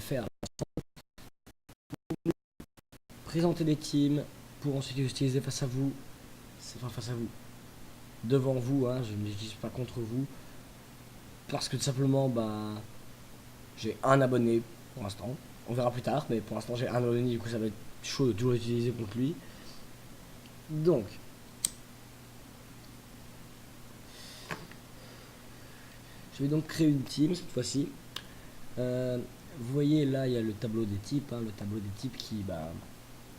faire. Présenter des teams pour ensuite les utiliser face à vous. Enfin, face à vous. Devant vous, hein, je ne l'utilise pas contre vous. Parce que tout simplement, bah, j'ai un abonné pour l'instant. On verra plus tard, mais pour l'instant j'ai un abonné, du coup ça va être chaud de toujours l'utiliser contre lui. Donc, je vais donc créer une team cette fois-ci. Vous voyez là, il y a le tableau des types, hein, le tableau des types qui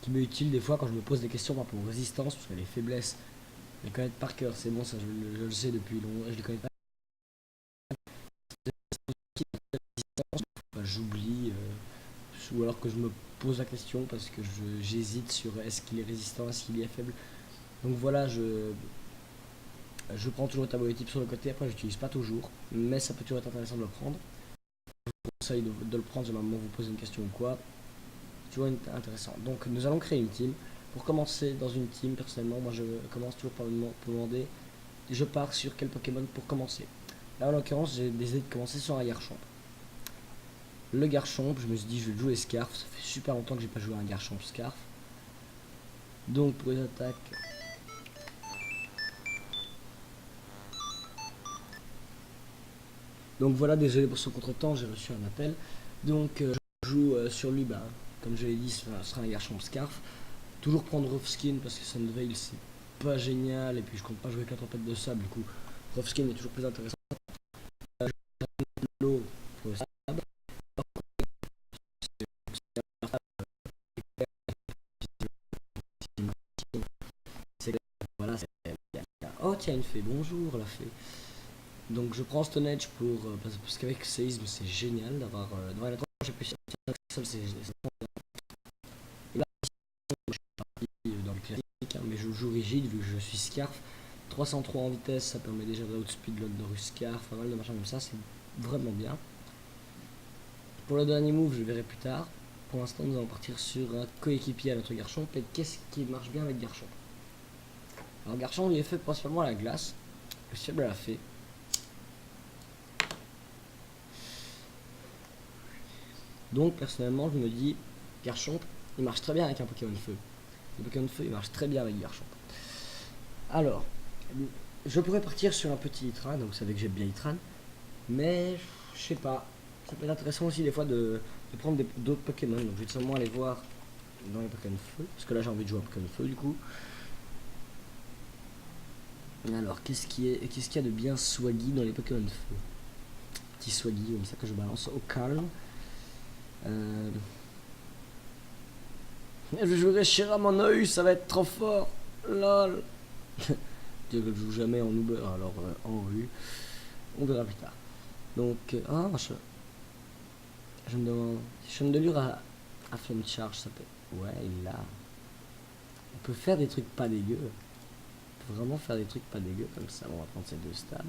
m'est utile des fois quand je me pose des questions par rapport aux résistances, parce que les faiblesses, je les connais par cœur, c'est bon, ça je le sais depuis longtemps, je les connais pas. Bah, j'oublie, ou alors que je me pose la question parce que j'hésite sur est-ce qu'il est résistant, est-ce qu'il est faible. Donc voilà, je prends toujours le tableau des types sur le côté, après j'utilise pas toujours, mais ça peut toujours être intéressant de le prendre. Je vous conseille de le prendre, généralement vous posez une question ou quoi. C'est toujours intéressant. Donc nous allons créer une team. Pour commencer dans une team, personnellement, moi je commence toujours par me demander, je pars sur quel Pokémon pour commencer. Là en l'occurrence, j'ai décidé de commencer sur un Garchomp. Le Garchomp, je me suis dit je vais jouer Scarf, ça fait super longtemps que j'ai pas joué à un Garchomp Scarf. Donc pour les attaques, donc voilà, désolé pour ce contretemps, j'ai reçu un appel. Donc je joue sur lui, bah, comme je l'ai dit, ce sera un Garchomp Scarf. Toujours prendre Rough Skin parce que Sunveil c'est pas génial, et puis je compte pas jouer avec la tempête de sable, du coup Rough Skin est toujours plus intéressant. L'eau pour le sable. Voilà, oh tiens, une fée, bonjour la fée. Donc je prends Stone Edge parce qu'avec séisme c'est génial d'avoir la tranche, j'ai pu seul c'est et là je suis parti dans le classique, hein, mais je joue rigide vu que je suis Scarf. 303 en vitesse, ça permet déjà de outspeed de Scarf, pas mal de machins comme ça, c'est vraiment bien. Pour le dernier move, je verrai plus tard. Pour l'instant, nous allons partir sur un coéquipier à notre Garchomp. Et qu'est-ce qui marche bien avec Garchomp? Alors Garchomp, il est fait principalement à la glace. Le ciel à la fée. Donc personnellement, je me dis, Garchomp, il marche très bien avec un Pokémon Feu. Le Pokémon Feu, il marche très bien avec Garchomp. Alors, je pourrais partir sur un petit Itran, donc vous savez que j'aime bien Itran. Mais, je sais pas. Ça peut être intéressant aussi des fois de prendre d'autres Pokémon. Donc je vais tout simplement aller voir dans les Pokémon Feu. Parce que là j'ai envie de jouer à Pokémon Feu du coup. Alors, qu'est-ce qu'il y a de bien swaggy dans les Pokémon Feu? Petit swaggy comme ça que je balance au calme. Je jouerai Shiramonoi, ça va être trop fort. Lol. Je ne joue jamais en Uber, alors en rue. On verra plus tard. Donc, je me demande. Chandelure a fait une charge, ça peut. Ouais, il l'a. On peut faire des trucs pas dégueux. On peut vraiment faire des trucs pas dégueux comme ça. On va prendre ces deux stades.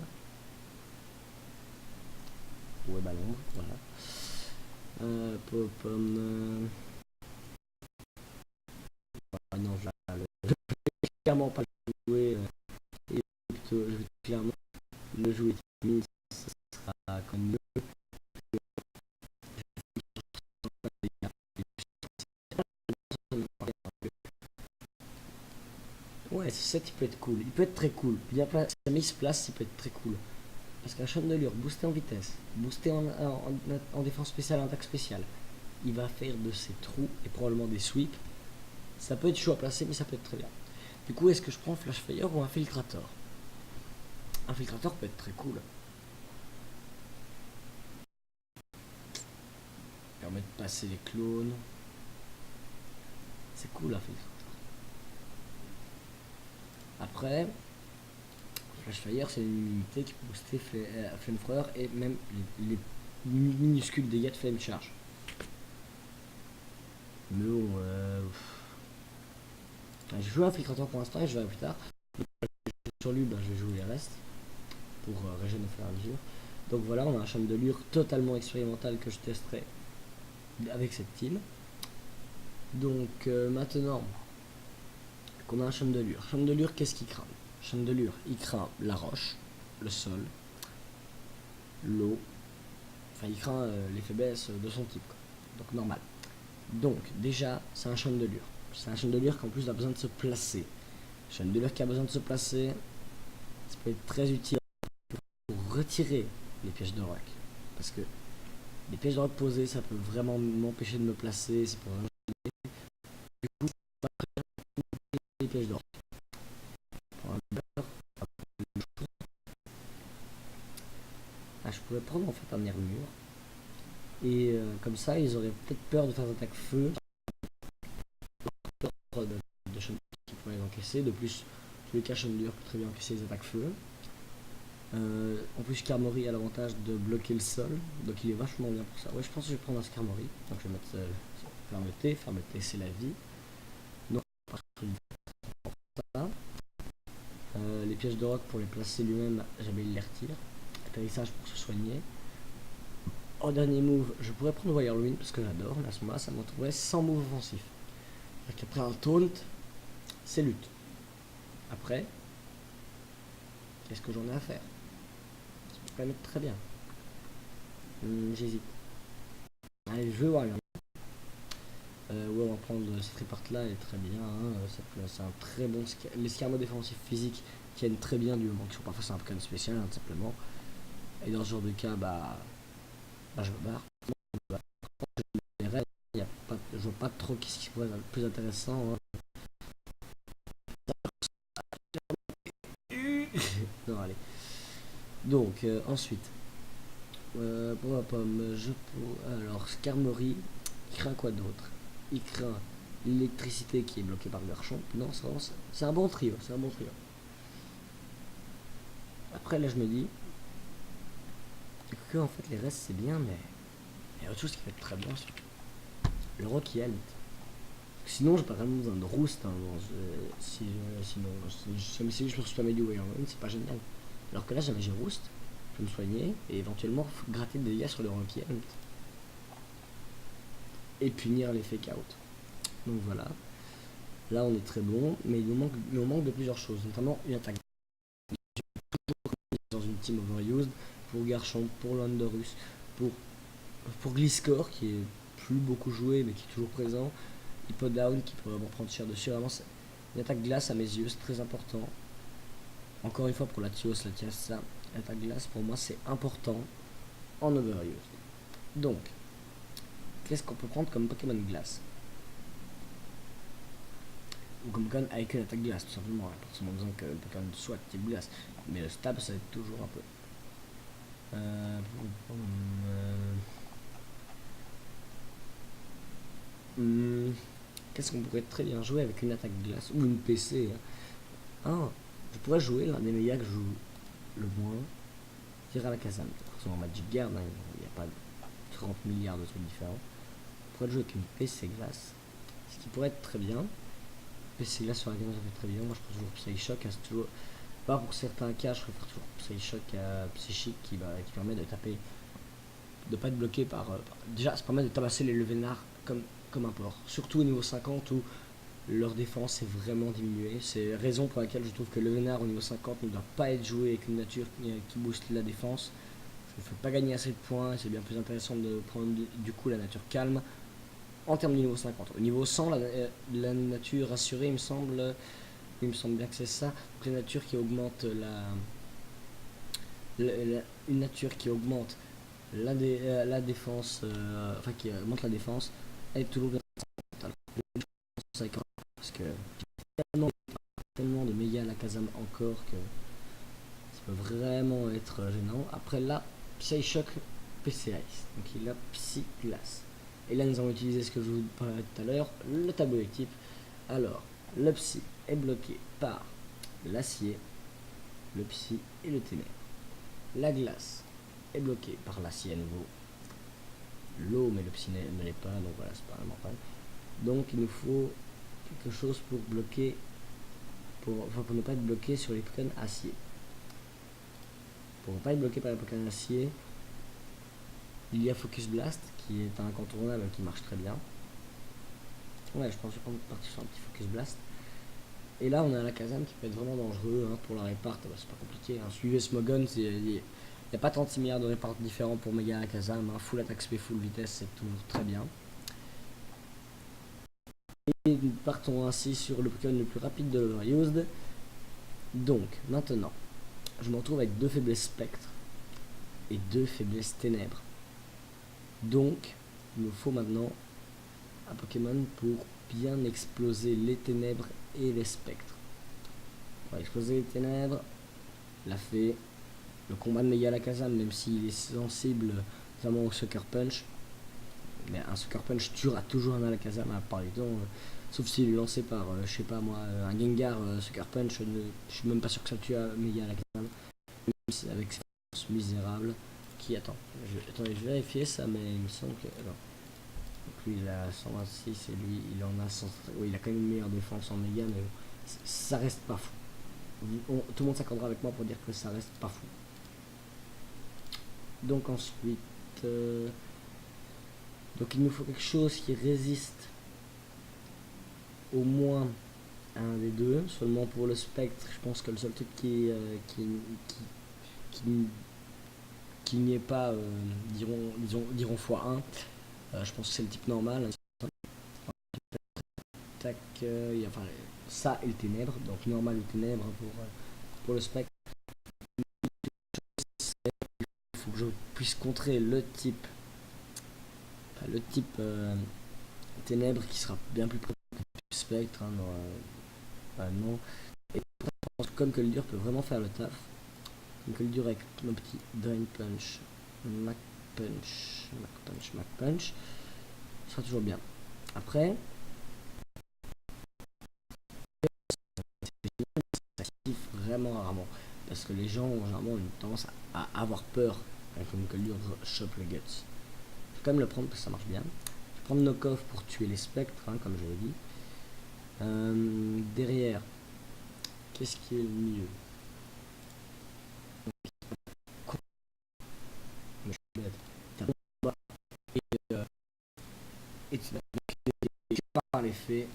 Ouais, ballon, voilà. Non, je vais clairement pas le jouer. Et je vais clairement le jouer timide. Ça sera comme mieux. Ouais, ce set il peut être cool. Il peut être très cool. Bien placé, sa mise place, il peut être très cool. Parce qu'un Chandelure boosté en vitesse, boosté en défense spéciale, en attaque spéciale, il va faire de ses trous et probablement des sweeps. Ça peut être chaud à placer, mais ça peut être très bien. Du coup, est-ce que je prends Flash Fire ou Infiltrator? Infiltrator peut être très cool. Permet de passer les clones. C'est cool Infiltrator. Après, Flash Fire, c'est une unité qui peut booster Flamethrower et même les minuscules dégâts de Flame Charge. Mais bon, je joue Infiltrator pour l'instant et je verrai plus tard. Sur lui, je vais jouer les restes pour régénérer au fur et à mesure. Donc voilà, on a un Chandelure totalement expérimental que je testerai avec cette team. Donc maintenant qu'on a un Chandelure. Chandelure, qu'est-ce qu'il craint? Chandelure, il craint la roche, le sol, l'eau. Enfin, il craint les faiblesses de son type. donc normal. Donc déjà, c'est un chandelier. C'est un chandelier qui en plus a besoin de se placer. Chandelier qui a besoin de se placer, ça peut être très utile pour retirer les pièges de rock. Parce que les pièges de rock posés, ça peut vraiment m'empêcher de me placer. C'est pour vraiment du coup, les pièges de rock. Ah, je pourrais prendre en fait un armure. Et comme ça, ils auraient peut-être peur de faire des attaques feu. De chandelier qui pourraient les encaisser. De plus, tous les cas, chandelier peut très bien encaisser les attaques feu. En plus, Skarmory a l'avantage de bloquer le sol, donc il est vachement bien pour ça. Ouais, je pense que je vais prendre un Skarmory. Donc je vais mettre fermeté. Fermeté, c'est la vie. Donc, ça. Les pièges de rock pour les placer lui-même, jamais il les retire. Atterrissage pour se soigner. En dernier move, je pourrais prendre Wirewind parce que j'adore. À ce moment-là, ça me retrouverait sans move offensif. Après un taunt, c'est lutte. Après, qu'est-ce que j'en ai à faire? Ça peut pas mettre très bien. J'hésite. Allez, je vais Wirewind. Ouais, on va prendre cette repart là, elle est très bien. Hein. C'est un très bon. Les Skarmo défensifs physiques tiennent très bien du moment qu'ils sont pas face à un Pokémon spécial, hein, tout simplement. Et dans ce genre de cas, je me barre. Je vois pas trop qu'est-ce qui pourrait être le plus intéressant. Hein. Non, allez. Donc, ensuite, pour la pomme, alors, Skarmory, il craint quoi d'autre? Il craint l'électricité qui est bloquée par le Garchomp. Non, c'est un bon trio, c'est un bon trio. Après, là, je me dis que en fait, les restes, c'est bien, mais il y a autre chose qui va être très bien. Le Rocky Helmet. Sinon, j'ai pas vraiment besoin de Roost. Hein, sinon, si je me suis pas mis du Wirewind, c'est pas génial. Alors que là, jamais j'ai Roost, je peux me soigner et éventuellement gratter des dégâts sur le Rocky Helmet. Et punir les fake out. Donc voilà. Là, on est très bon, mais il nous manque de plusieurs choses, notamment une attaque. Dans une team overused, pour Garchomp, pour Landorus, pour Gliscor, qui est plus beaucoup joué, mais qui est toujours présent. Hippowdon qui peut vraiment prendre cher dessus. Vraiment, une attaque glace à mes yeux, c'est très important. Encore une fois, pour la Latios, ça, l'attaque glace pour moi c'est important en overuse. Donc, qu'est-ce qu'on peut prendre comme Pokémon glace? Ou comme Pokémon avec une attaque glace, tout simplement. Pas forcément besoin que le Pokémon soit type glace. Mais le stab, ça va être toujours un peu. Qu'est-ce qu'on pourrait très bien jouer avec une attaque glace ou une PC? Ah, je pourrais jouer l'un des médias que je joue le moins, Tiralakazam. En Magic Guard, hein, il n'y a pas 30 milliards de trucs différents. Je pourrais jouer avec une PC glace, ce qui pourrait être très bien. PC glace sur la game, ça fait très bien. Moi, je prends toujours Psyshock. C'est toujours. Pas pour certains cas, je préfère toujours Psyshock à Psychic qui permet de taper. De pas être bloqué par. Déjà, ça permet de tabasser les Levenards comme un porc. Surtout au niveau 50 où leur défense est vraiment diminuée. C'est la raison pour laquelle je trouve que Levenard au niveau 50 ne doit pas être joué avec une nature qui booste la défense. Ça ne fait pas gagner assez de points. C'est bien plus intéressant de prendre du coup la nature calme en termes de niveau 50. Au niveau 100, la nature assurée, il me semble bien que c'est ça. Donc la nature qui augmente une nature qui augmente la défense, enfin qui augmente la défense, elle est toujours bien. Parce que tellement de méga à la Kazam encore que ça peut vraiment être gênant. Après là, Psyshock PC Ice, donc il a Psy Glace. Et là nous allons utiliser ce que je vous parlais tout à l'heure, le tableau de type. Alors, le Psy est bloqué par l'acier, le Psy et le ténèbre. La glace est bloquée par l'acier à nouveau. L'eau, mais le Psy ne l'est pas, donc voilà, c'est pas vraiment pas. Donc il nous faut quelque chose pour bloquer, pour ne pas être bloqué sur les Pokémon acier. Pour ne pas être bloqué par les Pokémon acier, il y a Focus Blast qui est un incontournable qui marche très bien. Ouais, je pense que je vais partir sur un petit Focus Blast. Et là, on a la Kazam qui peut être vraiment dangereux hein, pour la répart. C'est pas compliqué. Hein. Suivez Smogon, il n'y a pas 36 milliards de réparts différents pour Mega Kazam. Hein. Full attaque spé, full vitesse, c'est toujours très bien. Et nous partons ainsi sur le Pokémon le plus rapide de l'Overused. Donc, maintenant, je me retrouve avec 2 faiblesses spectres et 2 faiblesses ténèbres. Donc, il me faut maintenant un Pokémon pour bien exploser les ténèbres et les spectres. Pour exploser les ténèbres, la fée, le combat de Megalakazam, même s'il est sensible notamment au Sucker Punch, mais un Sucker Punch tuera toujours un Alakazam à part les temps, sauf s'il est lancé par, je sais pas moi, un Gengar Sucker Punch, je suis même pas sûr que ça tue un Megalakazam, avec ses forces misérables. Qui attends, attendez, je vais vérifier ça, mais il me semble que non. Donc lui il a 126 et lui il en a 100. Oui, il a quand même une meilleure défense en méga, mais ça reste pas fou. Tout le monde s'accordera avec moi pour dire que ça reste pas fou. Donc ensuite, donc il nous faut quelque chose qui résiste au moins à un des deux. Seulement pour le spectre, je pense que le seul truc qui n'y est pas, diront x1. Je pense que c'est le type normal. Tac, enfin, ça et le ténèbre, donc normal ou ténèbre pour le spectre. Il faut que je puisse contrer le type, ténèbre qui sera bien plus proche du spectre. Non. Et comme que le dur peut vraiment faire le taf, donc le dur avec mon petit Drain Punch, Mac Punch, sera toujours bien. Après, ça s'active vraiment rarement, parce que les gens ont généralement une tendance à avoir peur quand que le dur chope le guts. Je vais quand même le prendre parce que ça marche bien. Je vais prendre Knock-Off pour tuer les spectres, comme je l'ai dit. Derrière, qu'est-ce qui est le mieux? Et tu par l'effet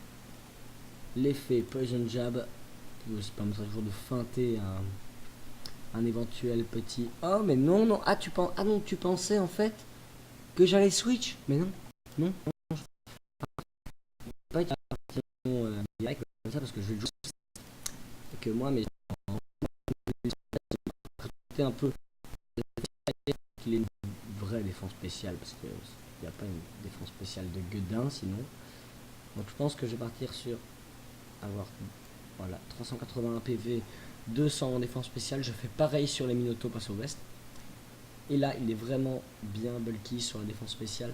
Poison Jab qui aussi permettra toujours de feinter un éventuel petit. Oh mais non, tu pensais en fait que j'allais switch, mais non, pas être direct comme ça parce que je joue et que moi mais un peu qu'il ait une vraie défense spéciale parce que il n'y a pas une défense spéciale de gueudin sinon. Donc je pense que je vais partir sur avoir 381 PV, 200 en défense spéciale. Je fais pareil sur les Minotaurs passe au West. Et là, il est vraiment bien bulky sur la défense spéciale.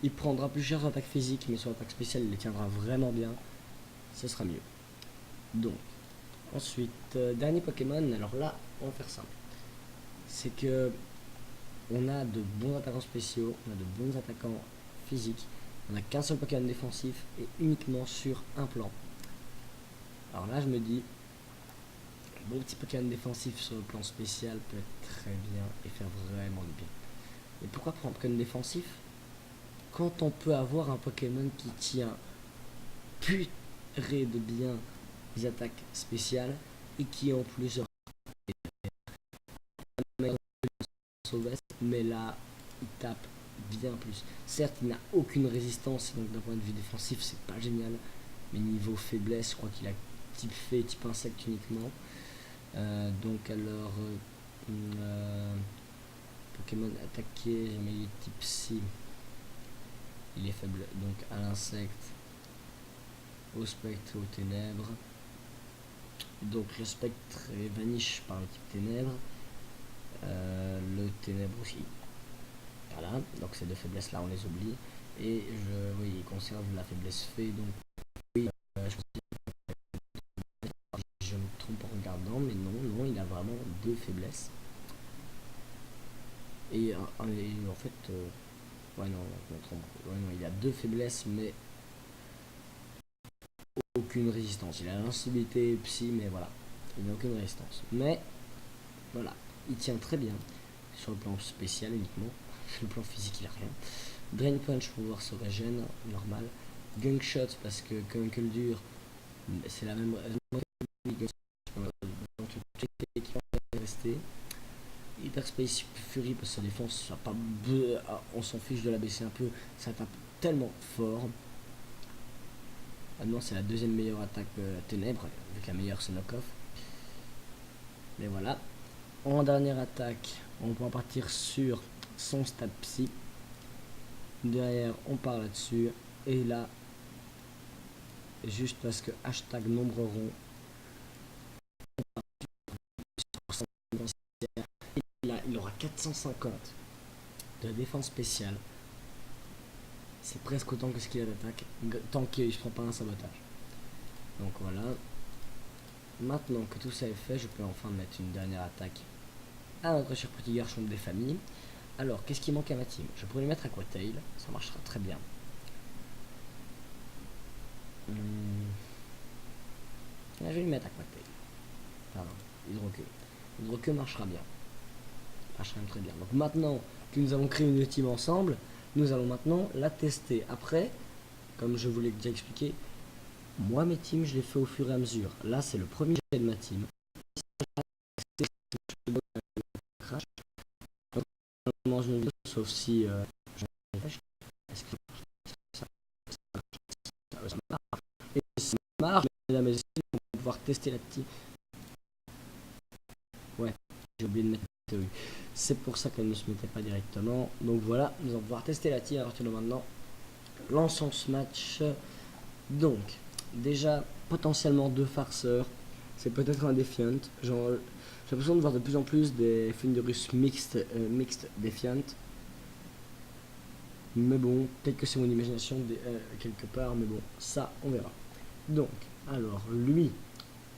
Il prendra plus cher sur l'attaque physique, mais sur l'attaque spéciale, il les tiendra vraiment bien. Ce sera mieux. Donc, ensuite, dernier Pokémon. Alors là, on va faire simple. C'est que on a de bons attaquants spéciaux, on a de bons attaquants physiques. On n'a qu'un seul Pokémon défensif et uniquement sur un plan. Alors là, je me dis, bon petit Pokémon défensif sur le plan spécial peut être très bien et faire vraiment du bien. Et pourquoi prendre Pokémon défensif quand on peut avoir un Pokémon qui tient purée de bien les attaques spéciales et qui en plus mais là il tape bien plus. Certes il n'a aucune résistance donc d'un point de vue défensif c'est pas génial, mais niveau faiblesse je crois qu'il a type fée, type insecte uniquement. Donc alors Pokémon attaqué, jamais il est type psy, il est faible donc à l'insecte, au spectre et aux ténèbres. Donc le spectre est vanish par le type ténèbres, le ténèbre aussi. Voilà, donc ces deux faiblesses là on les oublie. Et il conserve la faiblesse fée, donc oui, je me trompe en regardant, mais non, il a vraiment deux faiblesses. Et en fait, ouais non, je me trompe. Ouais, non, il a deux faiblesses, mais aucune résistance. Il a l'insensibilité psy, mais voilà, il n'a aucune résistance. Mais voilà, il tient très bien sur le plan spécial uniquement. Sur le plan physique, il a rien. Drain Punch pour voir se régène, normal. Gunk Shot parce que comme que le dur, c'est la même rester. Hyperspace Fury parce que sa défense, ça pas on s'en fiche de la baisser un peu, ça tape tellement fort. Maintenant, c'est la deuxième meilleure attaque ténèbres, avec la meilleure c'est knock-off. Mais voilà. En dernière attaque, on pourra partir sur son stat psy. Derrière, on part là-dessus. Et là, juste parce que hashtag nombre rond, là, il aura 450 de défense spéciale. C'est presque autant que ce qu'il a d'attaque, tant qu'il ne prend pas un sabotage. Donc voilà. Maintenant que tout ça est fait, je peux enfin mettre une dernière attaque à notre cher petit garçon des familles. Alors, qu'est-ce qui manque à ma team? Je pourrais lui mettre Aquatail, ça marchera très bien. Là, je vais lui mettre Aquatail. Pardon, Hydroqueue. Hydroqueue marchera bien. Marchera même très bien. Donc maintenant que nous avons créé une team ensemble, nous allons maintenant la tester. Après, comme je vous l'ai déjà expliqué, moi mes teams, je les fais au fur et à mesure. Là, c'est le premier jet de ma team. Sauf si et ça marche, mesdames et messieurs, on va pouvoir tester la team. Ouais, j'ai oublié de mettre la théorie. C'est pour ça qu'elle ne se mettait pas directement. Donc voilà, nous allons pouvoir tester la team à partir de maintenant. Lançons ce match. Donc, déjà, potentiellement deux farceurs. C'est peut-être un Defiant. Genre, j'ai l'impression de voir de plus en plus des Thunderous mixed Defiant. Mais bon, peut-être que c'est mon imagination quelque part, mais bon, ça, on verra. Donc, alors, lui,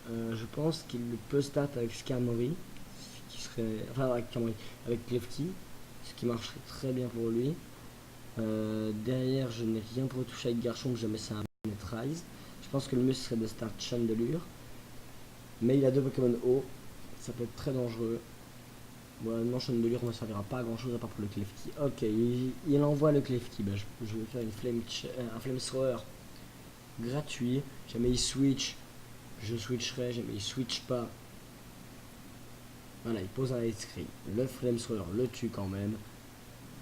je pense qu'il peut start avec Skarmory, qui serait, enfin avec Skarmory, avec Klefki, ce qui marcherait très bien pour lui. Derrière, je n'ai rien pour toucher avec Garchomp, jamais c'est un Netrise. Je pense que le mieux serait de start Chandelure. Mais il a deux Pokémon haut, ça peut être très dangereux. Bon, non, Chandelure ne me servira pas à grand chose à part pour le Klefki. Ok, il envoie le Klefki. Ben, je vais faire un Flamethrower gratuit. Jamais il switch, je switcherai. Jamais il switch pas. Voilà, il pose un Ice Cream. Le Flamethrower le tue quand même.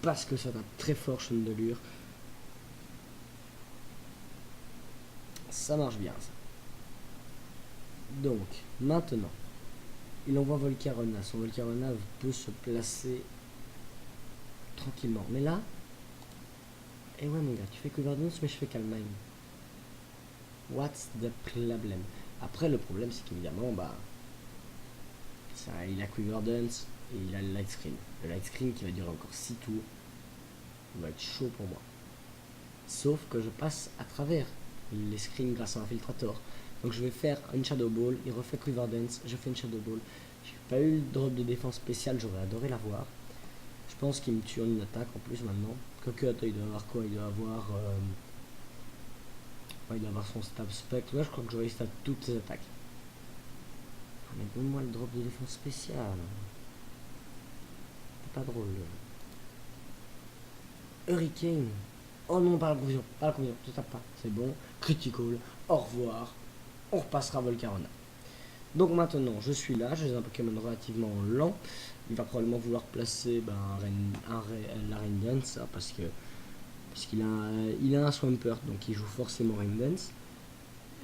Parce que ça tape très fort Chandelure. Ça marche bien ça. Donc, maintenant, il envoie Volcarona. Son Volcarona peut se placer tranquillement. Mais là, eh ouais mon gars, tu fais que Verdance, mais je fais Calmine. What's the problem? Après, le problème, c'est qu'évidemment, bah, ça, il a Quiver Dance et il a le Light Screen. Le Light Screen qui va durer encore 6 tours. Il va être chaud pour moi. Sauf que je passe à travers les screens grâce à un Infiltrator. Donc je vais faire une Shadow Ball, il refait Quiver Dance, je fais une Shadow Ball. J'ai pas eu le drop de défense spéciale, j'aurais adoré l'avoir. Je pense qu'il me tue en une attaque en plus maintenant. Quoique, attends, il doit avoir quoi? Il doit avoir. Ouais, il doit avoir son stab spec. Là, je crois que j'aurais stab toutes ses attaques. Mais donne-moi le drop de défense spéciale. C'est pas drôle. Hurricane. Oh non, pas la confusion. Pas la confusion. Je tape pas. C'est bon. Critical. Au revoir. On repassera Volcarona. Donc maintenant, je suis là. J'ai un Pokémon relativement lent. Il va probablement vouloir placer la Rain Dance. Parce qu'il a un Swampert. Donc il joue forcément Rain Dance.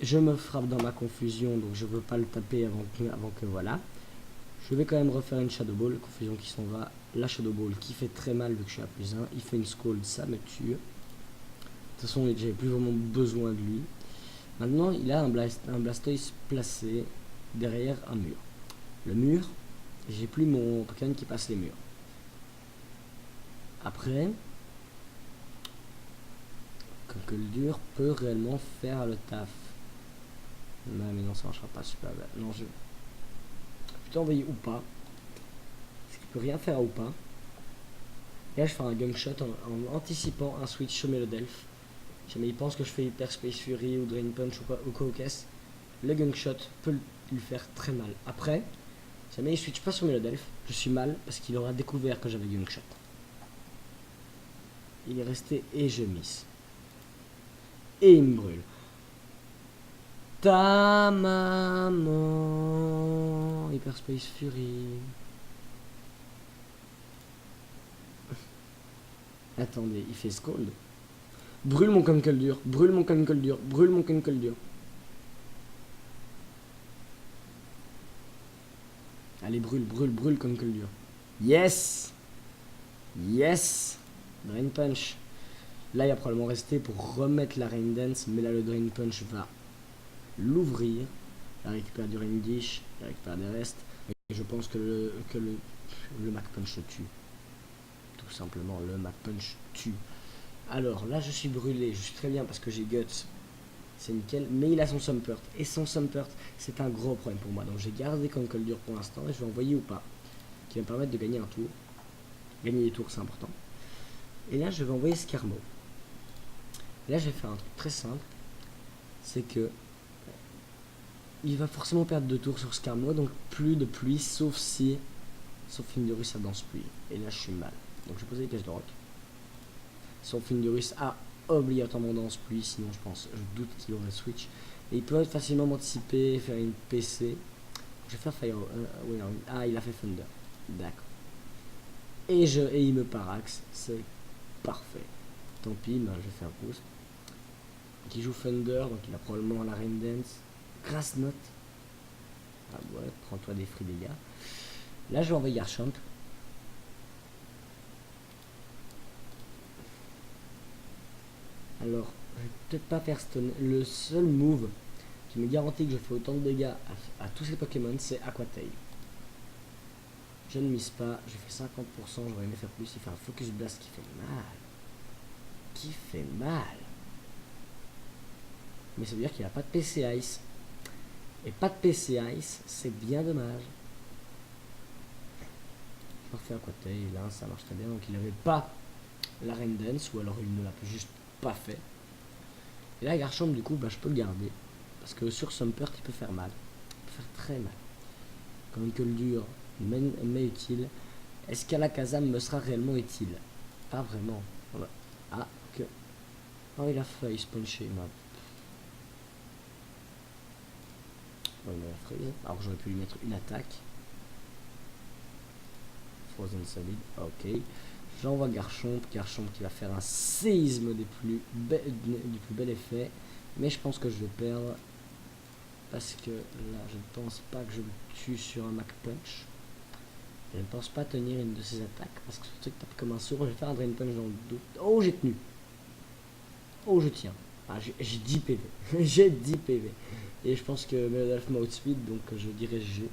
Je me frappe dans ma confusion. Donc je veux pas le taper avant que voilà. Je vais quand même refaire une Shadow Ball, confusion qui s'en va. La Shadow Ball qui fait très mal vu que je suis à +1. Il fait une Scold, ça me tue. De toute façon, j'avais plus vraiment besoin de lui. Maintenant, il a un Blastoise placé derrière un mur. Le mur, j'ai plus mon Pokémon qui passe les murs. Après, que le dur peut réellement faire le taf. Non, mais non, ça marchera pas super bien. Non, je vais plutôt envoyer ou pas. Peut rien faire à Oupa. Et là, je fais un Gunk Shot en anticipant un switch sur Melodelph. Jamais il pense que je fais Hyper Space Fury ou Drain Punch ou quoi au caisse. Le Gunk Shot peut lui faire très mal. Après, jamais il switch pas sur Melodelph, je suis mal parce qu'il aura découvert que j'avais Gunk Shot. Il est resté et je miss. Et il me brûle. Ta maman. Hyper Space Fury. Attendez, il fait Scold. Brûle mon Conquer dur. Brûle mon Conquer dur. Brûle mon Conquer dur. Allez, brûle, brûle, brûle Conquer dur. Yes. Yes. Drain Punch. Là, il va probablement rester pour remettre la Rain Dance. Mais là, le Drain Punch va l'ouvrir. Il récupère du Rain Dish. Il récupère des restes. Et je pense que le Mac Punch le tue. Tout simplement, le Mac Punch tue. Alors là, je suis brûlé. Je suis très bien parce que j'ai Guts. C'est nickel. Mais il a son Sumpert. Et son Sumpert, c'est un gros problème pour moi. Donc j'ai gardé Conquer dur pour l'instant. Et je vais envoyer ou pas. Qui va me permettre de gagner un tour. Gagner des tours, c'est important. Et là, je vais envoyer Skarmo. Et là, je vais faire un truc très simple. C'est que il va forcément perdre 2 tours sur Skarmo. Donc plus de pluie, sauf si... Sauf Findurus a danse pluie. Et là, je suis mal. Donc je vais poser les pièces de rock. Sauf Findurus a obligatoirement danse pluie. Sinon, je doute qu'il aurait switch. Et il peut facilement m'anticiper, faire une PC. Je vais faire Fire... ah, il a fait Thunder. D'accord. Et il me paraxe. C'est parfait. Tant pis, ben, je vais faire boost. Qui joue Thunder, donc il a probablement la Rain Dance. Grass Note. Ah ouais, prends-toi des fruits, les gars. Là, je vais envoyer Garchomp. Alors, je vais peut-être pas faire stun. Le seul move qui me garantit que je fais autant de dégâts à tous ces Pokémon, c'est Aqua Tail. Je ne mise pas, je fais 50%, j'aurais aimé faire plus. Il fait un Focus Blast qui fait mal. Qui fait mal. Mais ça veut dire qu'il n'a pas de PC Ice. Et pas de PC Ice, c'est bien dommage. Je refais Aqua Tail, là ça marche très bien. Donc il n'avait pas la Rain Dance, ou alors il ne l'a juste pas fait. Et là Garchomp du coup, bah, je peux le garder. Parce que sur Sumpert il peut faire mal. Il peut faire très mal. Comme une queue dure, mais utile. Est-ce qu'Alakazam me sera réellement utile? Pas vraiment. Voilà. Ah, ok. Oh, il a failli se puncher. Oh, il a freeze. Alors j'aurais pu lui mettre une attaque. Frozen Solid. Ok. J'envoie Garchomp. Garchomp qui va faire un séisme du plus bel effet. Mais je pense que je vais perdre. Parce que là, je ne pense pas que je le tue sur un Mac Punch. Je ne pense pas tenir une de ses attaques. Parce que ce truc tape comme un sourd. Je vais faire un Drain Punch dans le doute. Oh, j'ai tenu. Oh, je tiens. Ah, j'ai 10 PV. J'ai 10 PV. Et je pense que Melodolph m'a outspeed. Donc je dirais G.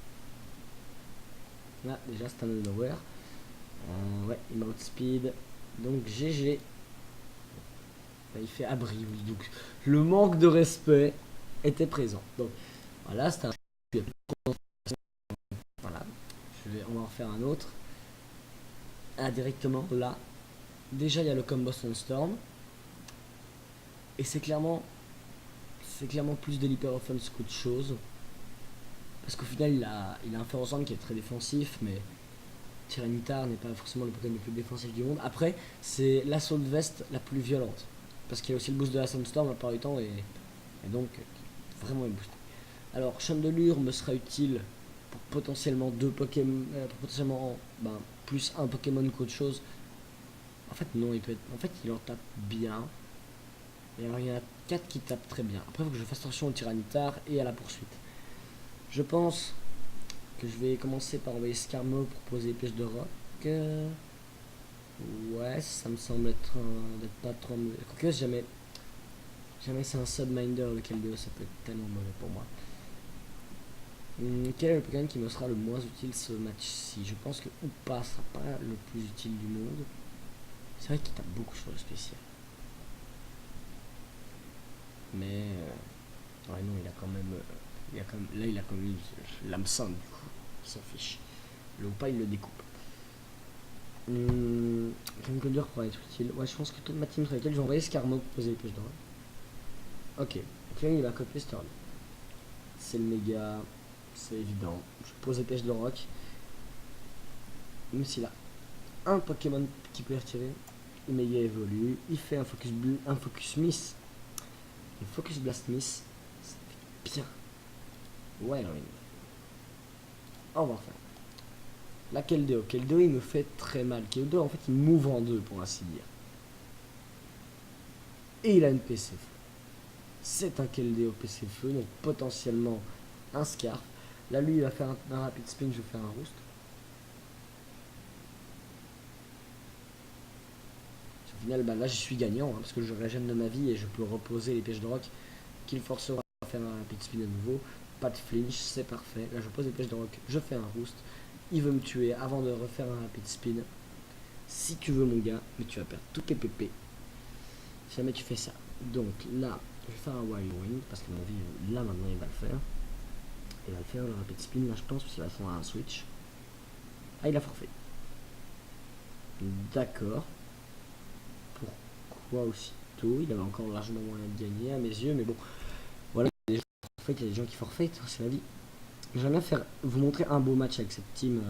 Là, déjà, c'est un nowhere. Ouais, il m'a outspeed. Donc GG. Là, il fait abri. Donc le manque de respect était présent. Donc voilà, c'est un. Voilà. On va en faire un autre. Ah, directement là. Déjà, il y a le combo Sunstorm. Et c'est clairement plus de l'hyper offense qu'autre chose. Parce qu'au final, il a un Ferrosan qui est très défensif, mais Tyranitar n'est pas forcément le Pokémon le plus défensif du monde. Après, c'est l'assaut de veste la plus violente. Parce qu'il y a aussi le boost de la Sunstorm la plupart du temps, et donc vraiment est boosté. Alors, Chandelure me sera utile pour potentiellement deux Pokémon, pour potentiellement plus un Pokémon qu'autre chose. En fait, non, il en tape bien. Et alors, il y en a 4 qui tapent très bien. Après, il faut que je fasse attention au Tyranitar et à la poursuite. Je pense que je vais commencer par envoyer Skarmo pour poser les pièges de rock. Ouais, ça me semble être pas trop mauvais. Quoique, jamais c'est un Subminder, le Keldeo, ça peut être tellement mauvais pour moi. Quel est le Pokémon qui me sera le moins utile ce match-ci? Je pense que Hoopa sera pas le plus utile du monde. C'est vrai qu'il tape beaucoup sur le spécial. Mais ouais, non, il a quand même là il a quand même l'hameçon, du coup il s'en fiche. Le Hoopa il le découpe. Comme que dur pourrait être utile. Ouais, je pense que toute ma team sur laquelle je vais envoyer Skarmo pour poser les pièges d'or. Ok, donc là il va copier Sterling. C'est le méga, c'est évident. Je pose les pièges de rock. Même s'il a un Pokémon qui peut les retirer, le méga évolue. Il fait un focus miss. Un focus blast miss. Ça fait bien. Ouais, non, on va refaire. Là, Keldeo il me fait très mal. Keldeo en fait il m'ouvre en deux pour ainsi dire. Et il a une PC feu. C'est un KLD au PC feu, donc potentiellement un Scarf. Là, lui, il va faire un rapid spin, je vais faire un roost. Au final, bah, là, je suis gagnant, hein, parce que je régène de ma vie et je peux reposer les pièges de rock qui le forcera à faire un rapid spin à nouveau. Pas de flinch, c'est parfait. Là, je pose les pièges de rock, je fais un roost. Il veut me tuer avant de refaire un rapid spin. Si tu veux, mon gars, mais tu vas perdre toutes les PP. Si jamais tu fais ça. Donc là, je vais faire un wild wing, parce que mon vie, là, maintenant, il va le faire. Il va le faire, le rapid spin, là, je pense, parce qu'il va faire un switch. Ah, il a forfait. D'accord. Pourquoi aussitôt? Il avait encore largement moyen de gagner à mes yeux, mais bon. Voilà, il y a des gens qui forfait, il y a des gens qui forfait, c'est la vie. J'aimerais bien faire, vous montrer un beau match avec cette team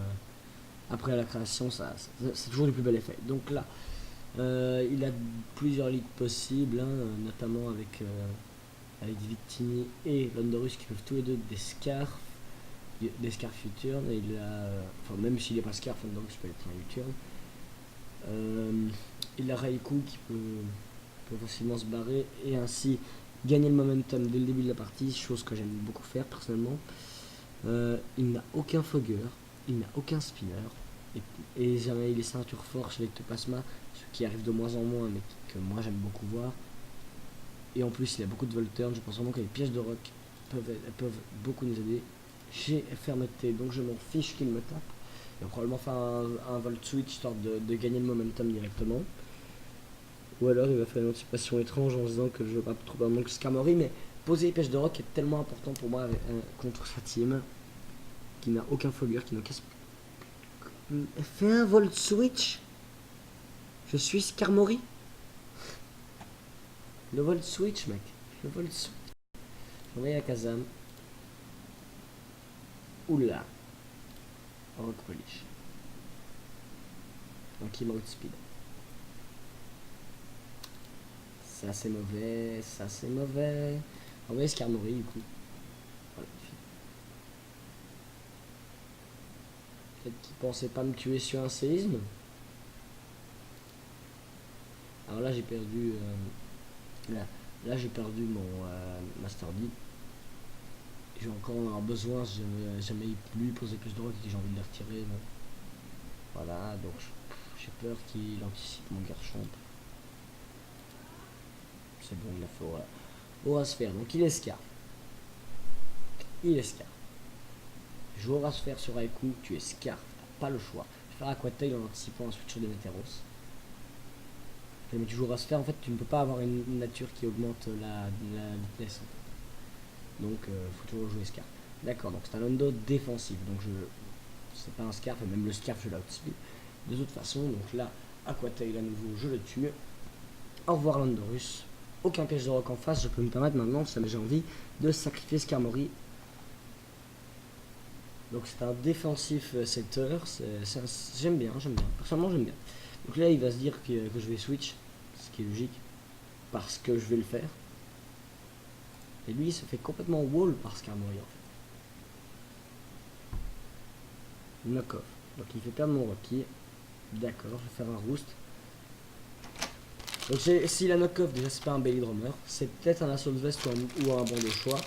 après la création, c'est toujours du plus bel effet. Donc là, il a plusieurs ligues possibles, hein, notamment avec Victini et Landorus qui peuvent tous les deux des scarfs U-turn. Et il a, enfin, même s'il n'est pas scarf, Landorus peut être un U-turn. Il a Raikou qui peut facilement se barrer et ainsi gagner le momentum dès le début de la partie, chose que j'aime beaucoup faire personnellement. Il n'a aucun fogger, il n'a aucun spinner, et jamais il est ceinture force avec Topasma, ce qui arrive de moins en moins, mais que moi j'aime beaucoup voir. Et en plus, il a beaucoup de Volturn, je pense vraiment que les pièges de rock peuvent beaucoup nous aider. J'ai fermeté, donc je m'en fiche qu'il me tape. Il va probablement faire un Volt Switch histoire de gagner le momentum directement. Ou alors il va faire une anticipation étrange en se disant que je veux pas trop un manque Skarmory, mais poser les pièges de rock est tellement important pour moi contre sa team qui n'a aucun fogger, qui n'a aucun. Fais un Volt Switch. Je suis Skarmory. Le Volt Switch, mec. Le Volt Switch. Je vais à Kazam. Oula. Rock Polish. Donc il outspeed. Ça c'est mauvais, ça c'est mauvais. On va Skarmory du coup. Voilà. Peut-être qu'il pensait pas me tuer sur un séisme. Alors là j'ai perdu. Là j'ai perdu mon Master D. J'ai encore en avoir besoin, jamais lui poser plus de drogue et j'ai envie de les retirer. Mais... voilà, donc j'ai peur qu'il anticipe mon garçon. C'est bon, il a fait aura se faire. Donc il est Scarf. Il est Scarf. Je aura se faire sur Raikou, tu es Scarf, t'as pas le choix. Je vais faire Aquatail en anticipant un switch sur des Météros. Mais tu joueras se faire, en fait tu ne peux pas avoir une nature qui augmente la vitesse. Donc faut toujours jouer Scarf. D'accord, donc c'est un Londo défensif. Donc c'est pas un Scarf, et même le Scarf je l'outspeed. De toute façon, donc là, Aquatail à nouveau, je le tue. Au revoir Landorus. Aucun piège de rock en face, je peux me permettre maintenant, si j'ai envie, de sacrifier Skarmory. Donc c'est un défensif secteur, j'aime bien, personnellement j'aime bien. Donc là il va se dire que je vais switch, ce qui est logique, parce que je vais le faire. Et lui il se fait complètement wall par Skarmory en fait. Knock-off. Donc il fait perdre mon Rocky. D'accord, je vais faire un roost. Donc s'il a knock-off, déjà c'est pas un belly drummer, c'est peut-être un assault vest ou un bon de choix.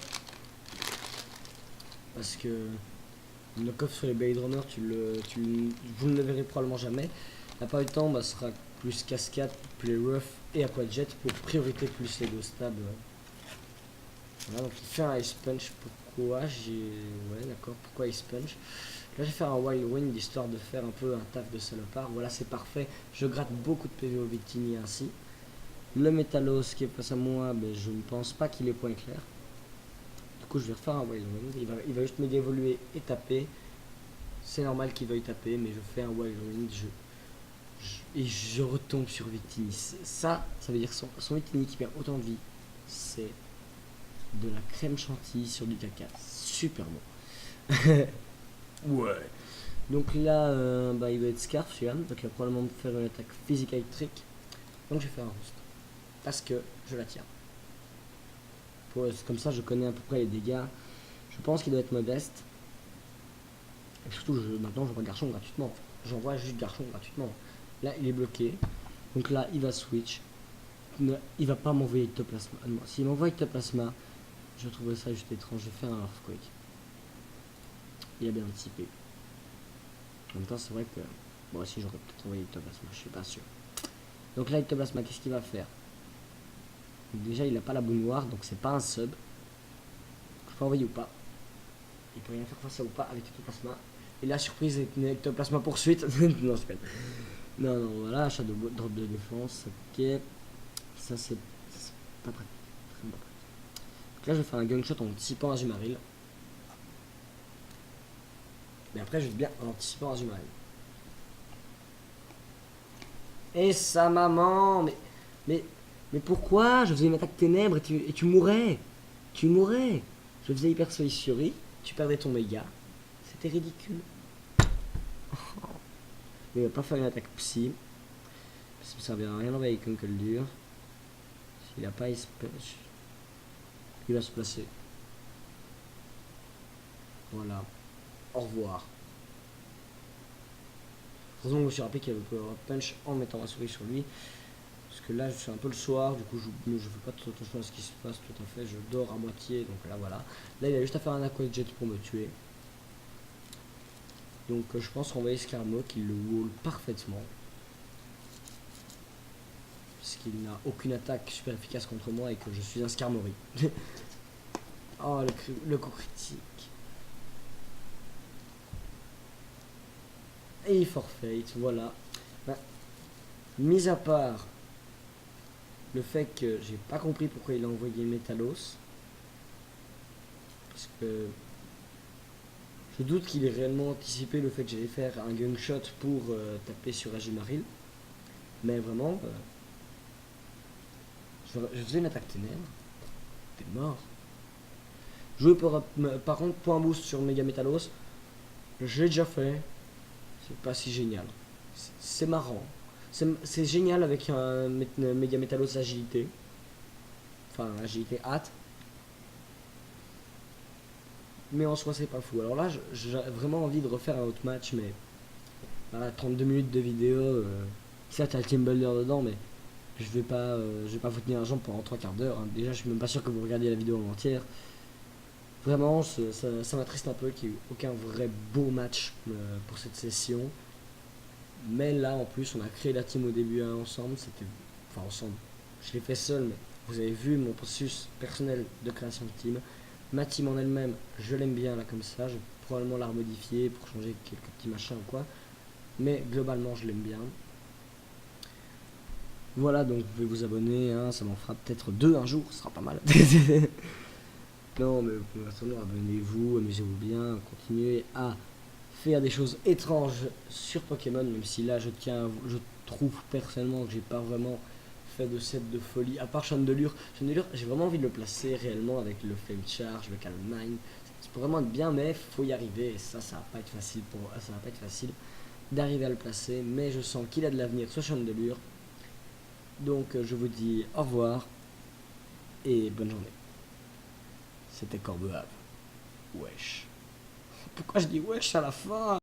Parce que le knock-off sur les belly drummers, vous ne le verrez probablement jamais. La part du temps, ce sera plus cascade, plus rough et aquajet pour priorité plus les go stab. Voilà, donc il fait un ice punch. Pourquoi ouais d'accord, pourquoi ice punch? Là je vais faire un wild wind histoire de faire un peu un taf de salopard. Voilà, c'est parfait, je gratte beaucoup de PV au Victini ainsi. Le Métallos qui est face à moi, mais je ne pense pas qu'il est point clair. Du coup je vais refaire un wild wind, il va juste me dévoluer et taper. C'est normal qu'il veuille taper, mais je fais un wild wind, et je retombe sur Victini. Ça veut dire son Victini qui perd autant de vie, c'est de la crème chantilly sur du caca. Super bon. Ouais. Donc là, il va être Scarf, celui-là. Donc il va probablement me faire une attaque physique électrique. Donc je vais faire un roost. Parce que je la tiens. Comme ça, je connais à peu près les dégâts. Je pense qu'il doit être modeste. Et surtout, maintenant, j'envoie Garchon gratuitement. J'envoie juste Garchon gratuitement. Là, il est bloqué. Donc là, il va switch. il va pas m'envoyer Ectoplasma. Ah non, s'il m'envoie Ectoplasma, je trouverais ça juste étrange. Je vais faire un Earthquake. Il a bien anticipé. En même temps, c'est vrai que moi aussi j'aurais peut-être envoyé Ectoplasma, je suis pas sûr. Donc là, Ectoplasma, qu'est-ce qu'il va faire? Déjà, il a pas la boue noire, donc c'est pas un sub. Je peux envoyer ou pas. Il peut rien faire face à ou pas avec Ectoplasma. Et la surprise est une Ectoplasma poursuite. Non, je non, non, voilà, achat de drop de défense, ok. Ça, c'est pas pratique. Donc là, je vais faire un gunshot en anticipant Azumarill. Mais après, je vais bien en anticipant Azumarill. Et sa maman, mais pourquoi? Je faisais une attaque ténèbres et tu mourrais. Tu mourrais. Je faisais hyper Solis Fury, tu perdais ton méga. C'était ridicule. Mais il va pas faire une attaque psy. Ça ne servira à rien d'envoyer Kunkel dur. S'il a pas espèce, il va se placer. Voilà. Au revoir. Heureusement que je me suis rappelé qu'il y avait le power punch en mettant ma souris sur lui. Parce que là, c'est un peu le soir, du coup, je fais pas trop attention à ce qui se passe tout à fait. Je dors à moitié, donc là, voilà. Là, il a juste à faire un aqua jet pour me tuer. Donc, je pense renvoyer Skarmo qui le wall parfaitement. Parce qu'il n'a aucune attaque super efficace contre moi et que je suis un Skarmory. Oh, le coup critique. Et forfait, voilà. Ben, mis à part le fait que j'ai pas compris pourquoi il a envoyé Metalos. Parce que je doute qu'il ait réellement anticipé le fait que j'allais faire un gunshot pour taper sur Azumarill. Mais vraiment, je faisais une attaque ténèbres. T'es mort. Jouer par contre point boost sur Mega Metalos. J'ai déjà fait. C'est pas si génial. C'est marrant. C'est génial avec un Mega Metalos agilité. Enfin, agilité hâte. Mais en soi, c'est pas fou. Alors là, j'ai vraiment envie de refaire un autre match, mais voilà, 32 minutes de vidéo. Certes, il y a le Team Builder dedans, mais je vais pas vous tenir la jambe pendant 3 quarts d'heure. Hein. Déjà, je suis même pas sûr que vous regardiez la vidéo en entière. Vraiment, ça m'attriste un peu qu'il n'y ait eu aucun vrai beau match pour cette session. Mais là, en plus, on a créé la team au début ensemble. Enfin, ensemble. Je l'ai fait seul, mais vous avez vu mon processus personnel de création de team. Ma team en elle-même, je l'aime bien là comme ça. Je vais probablement la remodifier pour changer quelques petits machins ou quoi. Mais globalement, je l'aime bien. Voilà, donc vous pouvez vous abonner. Hein, ça m'en fera peut-être 2 un jour. Ce sera pas mal. Non, mais pour l'instant, abonnez-vous, amusez-vous bien, continuez à faire des choses étranges sur Pokémon, même si là, je trouve personnellement que j'ai pas vraiment fait de set de folie, à part Chandelure. Chandelure, j'ai vraiment envie de le placer réellement avec le Flame Charge, le Calm Mind. C'est vraiment être bien, mais faut y arriver, et ça va pas être facile ça va pas être facile d'arriver à le placer, mais je sens qu'il a de l'avenir ce Chandelure. Donc, je vous dis au revoir, et bonne journée. C'était Corbeave. Wesh. Pourquoi je dis wesh à la fin?